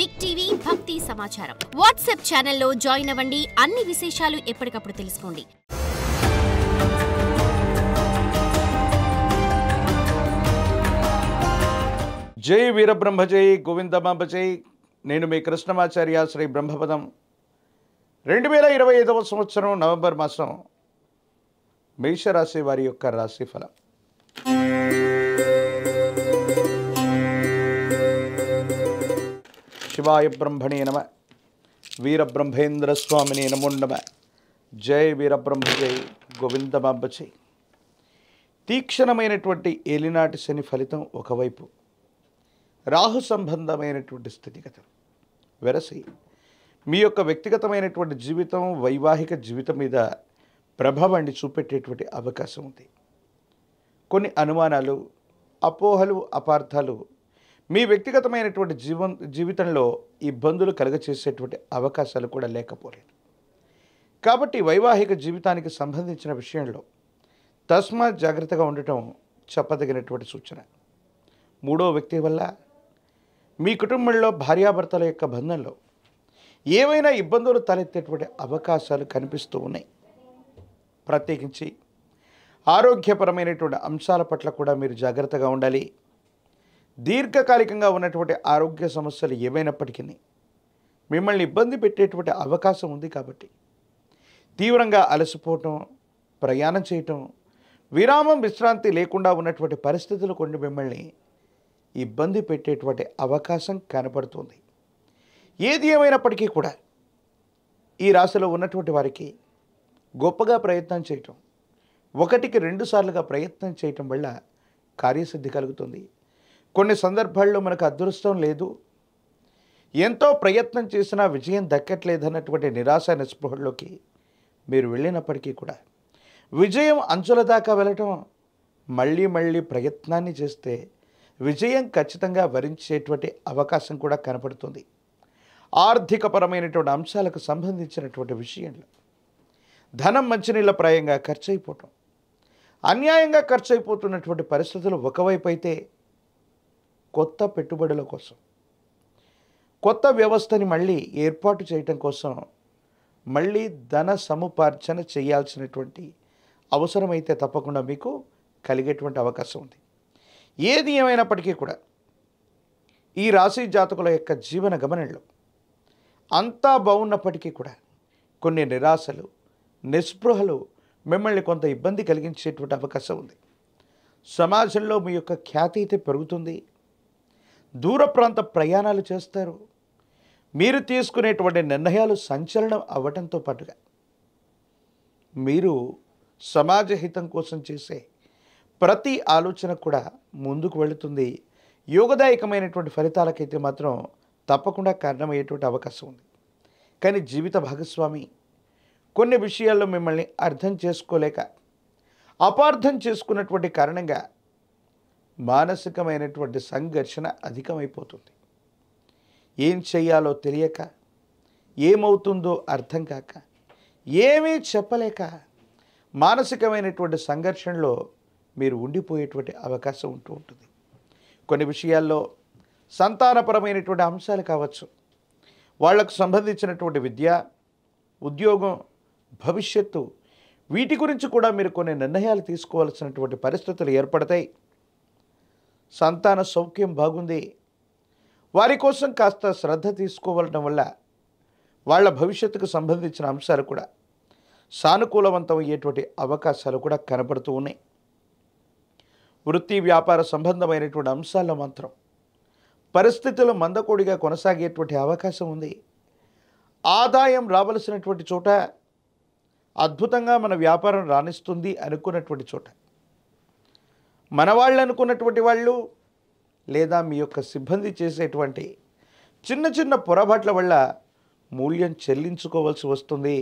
Big TV భక్తి సమాచారం WhatsApp ఛానల్లో జాయిన్ అవ్వండి. అన్ని విశేషాలు ఎప్పటికప్పుడు తెలుసుకోండి. జై వీరబ్రహ్మ జై గోవిందమాంబ జై. నేను మీ కృష్ణమాచార్య శ్రీ బ్రహ్మపదం. 2025వ సంవత్సరం నవంబర్ మాసం మేషరాశి వారి యొక్క రాశిఫలం. శివాయ బ్రహ్మణే నమ. వీరబ్రహ్మేంద్ర స్వామినే నమో నమ. జై వీరబ్రహ్మ జై గోవిందమాంబ జై. తీక్షణమైనటువంటి ఏలినాటి శని ఫలితం ఒకవైపు, రాహు సంబంధమైనటువంటి స్థితిగతులు వెరసి మీ యొక్క వ్యక్తిగతమైనటువంటి జీవితం, వైవాహిక జీవితం మీద ప్రభావాన్ని చూపెట్టేటువంటి అవకాశం ఉంది. కొన్ని అనుమానాలు, అపోహలు, అపార్థాలు మీ వ్యక్తిగతమైనటువంటి జీవితంలో ఇబ్బందులు కలుగచేసేటువంటి అవకాశాలు కూడా లేకపోలేదు. కాబట్టి వైవాహిక జీవితానికి సంబంధించిన విషయంలో తస్మాత్ జాగ్రత్తగా ఉండటం చెప్పదగినటువంటి సూచన. మూడో వ్యక్తి వల్ల మీ కుటుంబంలో భార్యాభర్తల యొక్క బంధంలో ఏవైనా ఇబ్బందులు తలెత్తేటువంటి అవకాశాలు కనిపిస్తూ ఉన్నాయి. ప్రత్యేకించి ఆరోగ్యపరమైనటువంటి అంశాల పట్ల కూడా మీరు జాగ్రత్తగా ఉండాలి. దీర్ఘకాలికంగా ఉన్నటువంటి ఆరోగ్య సమస్యలు ఏవైనప్పటికీ మిమ్మల్ని ఇబ్బంది పెట్టేటువంటి అవకాశం ఉంది. కాబట్టి తీవ్రంగా అలసిపోవటం, ప్రయాణం చేయటం, విరామం, విశ్రాంతి లేకుండా ఉన్నటువంటి పరిస్థితులు కొన్ని మిమ్మల్ని ఇబ్బంది పెట్టేటువంటి అవకాశం కనపడుతుంది. ఏది ఏమైనప్పటికీ కూడా ఈ రాశిలో ఉన్నటువంటి వారికి గొప్పగా ప్రయత్నం చేయటం, 1కి 2 సార్లుగా ప్రయత్నం చేయటం వల్ల కార్యసిద్ధి కలుగుతుంది. కొన్ని సందర్భాల్లో మనకు అదృష్టం లేదు, ఎంతో ప్రయత్నం చేసినా విజయం దక్కట్లేదన్నటువంటి నిరాశ నిస్పృహల్లోకి మీరు వెళ్ళినప్పటికీ కూడా విజయం అంచుల దాకా వెళ్ళటం, మళ్ళీ మళ్ళీ ప్రయత్నాన్ని చేస్తే విజయం ఖచ్చితంగా వరించేటువంటి అవకాశం కూడా కనపడుతుంది. ఆర్థికపరమైనటువంటి అంశాలకు సంబంధించినటువంటి విషయంలో ధనం మంచినీళ్ళ ప్రాయంగా ఖర్చు అయిపోవటం, అన్యాయంగా ఖర్చు అయిపోతున్నటువంటి పరిస్థితులు ఒకవైపు అయితే, కొత్త పెట్టుబడుల కోసం, కొత్త వ్యవస్థని మళ్ళీ ఏర్పాటు చేయటం కోసం మళ్ళీ ధన సముపార్జన చేయాల్సినటువంటి అవసరమైతే తప్పకుండా మీకు కలిగేటువంటి అవకాశం ఉంది. ఏది ఏమైనప్పటికీ కూడా ఈ రాశి జాతకుల యొక్క జీవన గమనంలో అంతా బాగున్నప్పటికీ కూడా కొన్ని నిరాశలు, నిస్పృహలు మిమ్మల్ని కొంత ఇబ్బంది కలిగించేటువంటి అవకాశం ఉంది. సమాజంలో మీ యొక్క ఖ్యాతి అయితే పెరుగుతుంది. దూర ప్రాంత ప్రయాణాలు చేస్తారు. మీరు తీసుకునేటువంటి నిర్ణయాలు సంచలనం అవ్వటంతో పాటుగా మీరు సమాజ హితం కోసం చేసే ప్రతి ఆలోచన కూడా ముందుకు వెళుతుంది. యోగదాయకమైనటువంటి ఫలితాలకైతే మాత్రం తప్పకుండా కారణమయ్యేటువంటి అవకాశం ఉంది. కానీ జీవిత భాగస్వామి కొన్ని విషయాల్లో మిమ్మల్ని అర్థం చేసుకోలేక, అపార్థం చేసుకున్నటువంటి కారణంగా మానసికమైనటువంటి సంఘర్షణ అధికమైపోతుంది. ఏం చేయాలో తెలియక, ఏమవుతుందో అర్థం కాక, ఏమీ చెప్పలేక మానసికమైనటువంటి సంఘర్షణలో మీరు ఉండిపోయేటువంటి అవకాశం ఉంటూ ఉంటుంది. కొన్ని విషయాల్లో సంతానపరమైనటువంటి అంశాలు కావచ్చు, వాళ్లకు సంబంధించినటువంటి విద్య, ఉద్యోగం, భవిష్యత్తు, వీటి గురించి కూడా మీరు కొన్ని నిర్ణయాలు తీసుకోవాల్సినటువంటి పరిస్థితులు ఏర్పడతాయి. సంతాన సౌఖ్యం బాగుంది, వారి కోసం కాస్త శ్రద్ధ తీసుకోవడం వల్ల వాళ్ళ భవిష్యత్తుకు సంబంధించిన అంశాలు కూడా సానుకూలవంతం అయ్యేటువంటి అవకాశాలు కూడా కనపడుతూ ఉన్నాయి. వృత్తి వ్యాపార సంబంధమైనటువంటి అంశాల్లో మాత్రం పరిస్థితులు మందకోడిగా కొనసాగేటువంటి అవకాశం ఉంది. ఆదాయం రావలసినటువంటి చోట, అద్భుతంగా మన వ్యాపారం రాణిస్తుంది అనుకున్నటువంటి చోట, మన వాళ్ళు అనుకున్నటువంటి వాళ్ళు లేదా మీ యొక్క సిబ్బంది చేసేటువంటి చిన్న చిన్న పొరపాట్ల వల్ల మూల్యం చెల్లించుకోవాల్సి వస్తుంది.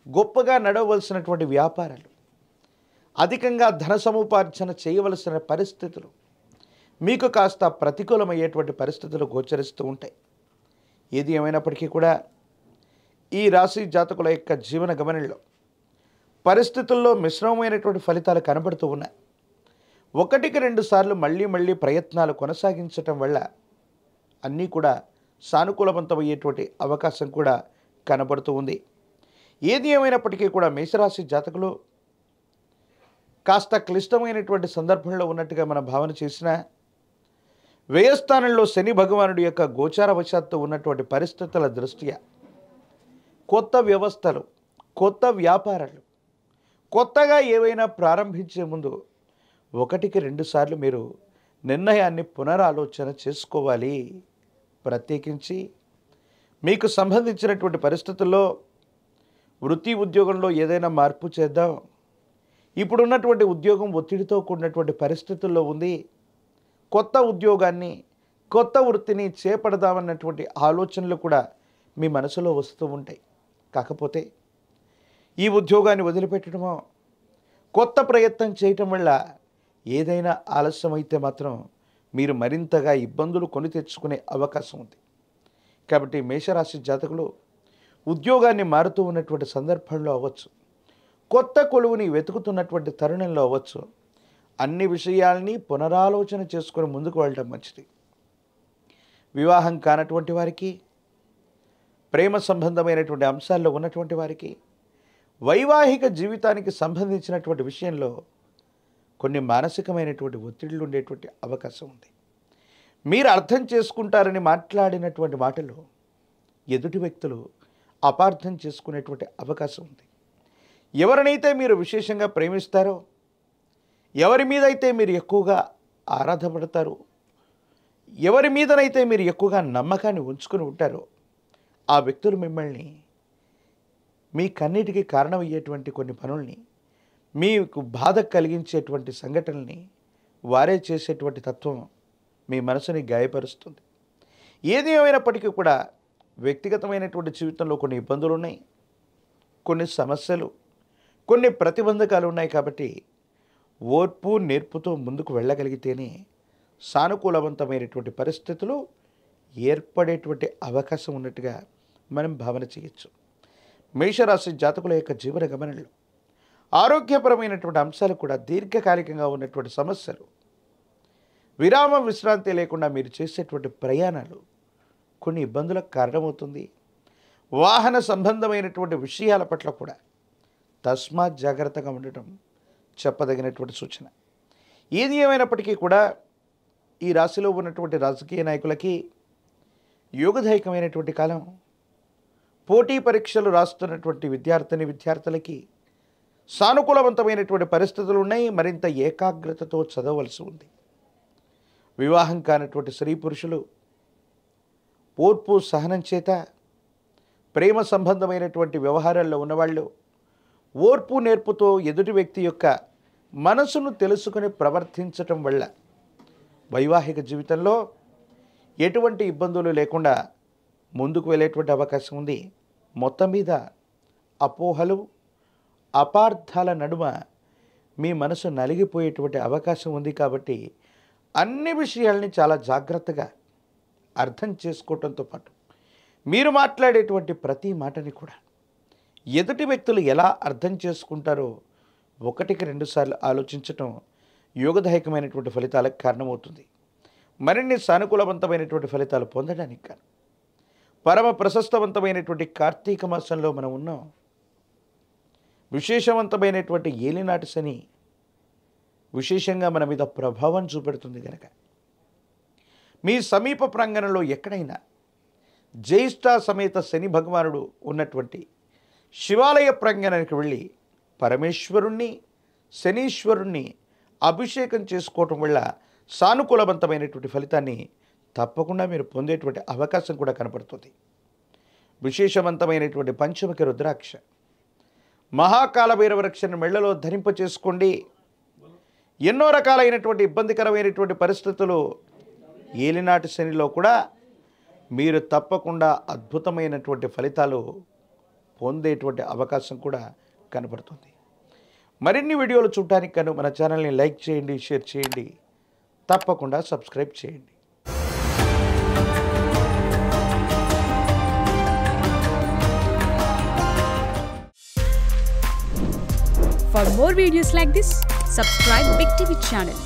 గొప్పగా నడవలసినటువంటి వ్యాపారాలు, అధికంగా ధన సముపార్జన చేయవలసిన పరిస్థితులు మీకు కాస్త ప్రతికూలమయ్యేటువంటి పరిస్థితులు గోచరిస్తూ ఉంటాయి. ఏది ఏమైనప్పటికీ కూడా ఈ రాశి జాతకుల యొక్క జీవన గమనంలో పరిస్థితుల్లో మిశ్రమమైనటువంటి ఫలితాలు కనబడుతూ ఉన్నాయి. 1కి 2 సార్లు మళ్ళీ ప్రయత్నాలు కొనసాగించటం వల్ల అన్నీ కూడా సానుకూలవంతమయ్యేటువంటి అవకాశం కూడా కనబడుతూ ఉంది. ఏది ఏమైనప్పటికీ కూడా మేషరాశి జాతకులు కాస్త క్లిష్టమైనటువంటి సందర్భంలో ఉన్నట్టుగా మనం భావన చేసినా, వ్యయస్థానంలో శని భగవానుడి యొక్క గోచారవశాత్తు ఉన్నటువంటి పరిస్థితుల దృష్ట్యా కొత్త వ్యవస్థలు, కొత్త వ్యాపారాలు, కొత్తగా ఏవైనా ప్రారంభించే ముందు 1-2 సార్లు మీరు నిర్ణయాన్ని పునరాలోచన చేసుకోవాలి. ప్రత్యేకించి మీకు సంబంధించినటువంటి పరిస్థితుల్లో వృత్తి ఉద్యోగంలో ఏదైనా మార్పు చేద్దాం, ఇప్పుడున్నటువంటి ఉద్యోగం ఒత్తిడితో కూడినటువంటి పరిస్థితుల్లో ఉంది, కొత్త ఉద్యోగాన్ని, కొత్త వృత్తిని చేపడదామన్నటువంటి ఆలోచనలు కూడా మీ మనసులో వస్తూ ఉంటాయి. కాకపోతే ఈ ఉద్యోగాన్ని వదిలిపెట్టడమో, కొత్త ప్రయత్నం చేయటం వల్ల ఏదైనా ఆలస్యమైతే మాత్రం మీరు మరింతగా ఇబ్బందులు కొని తెచ్చుకునే అవకాశం ఉంది. కాబట్టి మేషరాశి జాతకులు ఉద్యోగాన్ని మారుతూ ఉన్నటువంటి సందర్భంలో అవ్వచ్చు, కొత్త కొలువుని వెతుకుతున్నటువంటి తరుణంలో అవ్వచ్చు, అన్ని విషయాల్ని పునరాలోచన చేసుకొని ముందుకు వెళ్ళడం మంచిది. వివాహం కానటువంటి వారికి, ప్రేమ సంబంధమైనటువంటి అంశాల్లో ఉన్నటువంటి వారికి, వైవాహిక జీవితానికి సంబంధించినటువంటి విషయంలో కొన్ని మానసికమైనటువంటి ఒత్తిళ్లు ఉండేటువంటి అవకాశం ఉంది. మీరు అర్థం చేసుకుంటారని మాట్లాడినటువంటి మాటలు ఎదుటి వ్యక్తులు అపార్థం చేసుకునేటువంటి అవకాశం ఉంది. ఎవరినైతే మీరు విశేషంగా ప్రేమిస్తారో, ఎవరి మీదైతే మీరు ఎక్కువగా ఆరాధపడతారో, ఎవరి మీదనైతే మీరు ఎక్కువగా నమ్మకాన్ని ఉంచుకొని ఉంటారో, ఆ వ్యక్తులు మిమ్మల్ని, మీ కన్నిటికి కారణమయ్యేటువంటి కొన్ని పనుల్ని, మీకు బాధ కలిగించేటువంటి సంఘటనల్ని వారే చేసేటువంటి తత్వం మీ మనసుని గాయపరుస్తుంది. ఏది ఏమైనప్పటికీ కూడా వ్యక్తిగతమైనటువంటి జీవితంలో కొన్ని ఇబ్బందులు ఉన్నాయి, కొన్ని సమస్యలు, కొన్ని ప్రతిబంధకాలు ఉన్నాయి. కాబట్టి ఓర్పు నేర్పుతో ముందుకు వెళ్ళగలిగితేనే సానుకూలవంతమైనటువంటి పరిస్థితులు ఏర్పడేటువంటి అవకాశం ఉన్నట్టుగా మనం భావన చేయొచ్చు. మేషరాశి జాతకుల యొక్క జీవన గమనంలో ఆరోగ్యపరమైనటువంటి అంశాలు కూడా దీర్ఘకాలికంగా ఉన్నటువంటి సమస్యలు, విరామ విశ్రాంతి లేకుండా మీరు చేసేటువంటి ప్రయాణాలు కొన్ని ఇబ్బందులకు కారణమవుతుంది. వాహన సంబంధమైనటువంటి విషయాల పట్ల కూడా తస్మాత్ జాగ్రత్తగా ఉండటం చెప్పదగినటువంటి సూచన. ఏది ఏమైనప్పటికీ కూడా ఈ రాశిలో ఉన్నటువంటి రాజకీయ నాయకులకి యోగదాయకమైనటువంటి కాలం. పోటీ పరీక్షలు రాస్తున్నటువంటి విద్యార్థులకి సానుకూలవంతమైనటువంటి పరిస్థితులు ఉన్నాయి. మరింత ఏకాగ్రతతో చదవవలసి ఉంది. వివాహం కానటువంటి స్త్రీ పురుషులు ఓర్పు సహనం చేత, ప్రేమ సంబంధమైనటువంటి వ్యవహారాల్లో ఉన్నవాళ్ళు ఓర్పు నేర్పుతో ఎదుటి వ్యక్తి యొక్క మనసును తెలుసుకుని ప్రవర్తించటం వల్ల వైవాహిక జీవితంలో ఎటువంటి ఇబ్బందులు లేకుండా ముందుకు వెళ్ళేటువంటి అవకాశం ఉంది. మొత్తం మీద అపోహలు, అపార్థాల నడుమ మీ మనసు నలిగిపోయేటువంటి అవకాశం ఉంది. కాబట్టి అన్ని విషయాల్ని చాలా జాగ్రత్తగా అర్థం చేసుకోవటంతో పాటు మీరు మాట్లాడేటువంటి ప్రతి మాటని కూడా ఎదుటి వ్యక్తులు ఎలా అర్థం చేసుకుంటారో 1-2 సార్లు ఆలోచించటం యోగదాయకమైనటువంటి ఫలితాలకు కారణమవుతుంది. మరిన్ని సానుకూలవంతమైనటువంటి ఫలితాలు పొందడానికి కాను పరమ ప్రశస్తవంతమైనటువంటి కార్తీక మాసంలో మనం ఉన్నాం. విశేషవంతమైనటువంటి ఏలినాటి శని విశేషంగా మన మీద ప్రభావం చూపెడుతుంది కనుక మీ సమీప ప్రాంగణంలో ఎక్కడైనా జ్యేష్ఠ సమేత శని భగవానుడు ఉన్నటువంటి శివాలయ ప్రాంగణానికి వెళ్ళి పరమేశ్వరుణ్ణి, శనీశ్వరుణ్ణి అభిషేకం చేసుకోవటం వల్ల సానుకూలవంతమైనటువంటి ఫలితాన్ని తప్పకుండా మీరు పొందేటువంటి అవకాశం కూడా కనపడుతుంది. విశేషవంతమైనటువంటి పంచముఖి రుద్రాక్ష, మహాకాల భైరవ రక్షను మెళ్ళలో ధరింప చేసుకోండి. ఎన్నో రకాలైనటువంటి ఇబ్బందికరమైనటువంటి పరిస్థితులు ఏలినాటి శనిలో కూడా మీరు తప్పకుండా అద్భుతమైనటువంటి ఫలితాలు పొందేటువంటి అవకాశం కూడా కనపడుతుంది. మరిన్ని వీడియోలు చూడటానికి గాను మన ఛానల్ని లైక్ చేయండి, షేర్ చేయండి, తప్పకుండా సబ్స్క్రైబ్ చేయండి. For more videos like this, subscribe Big TV channel.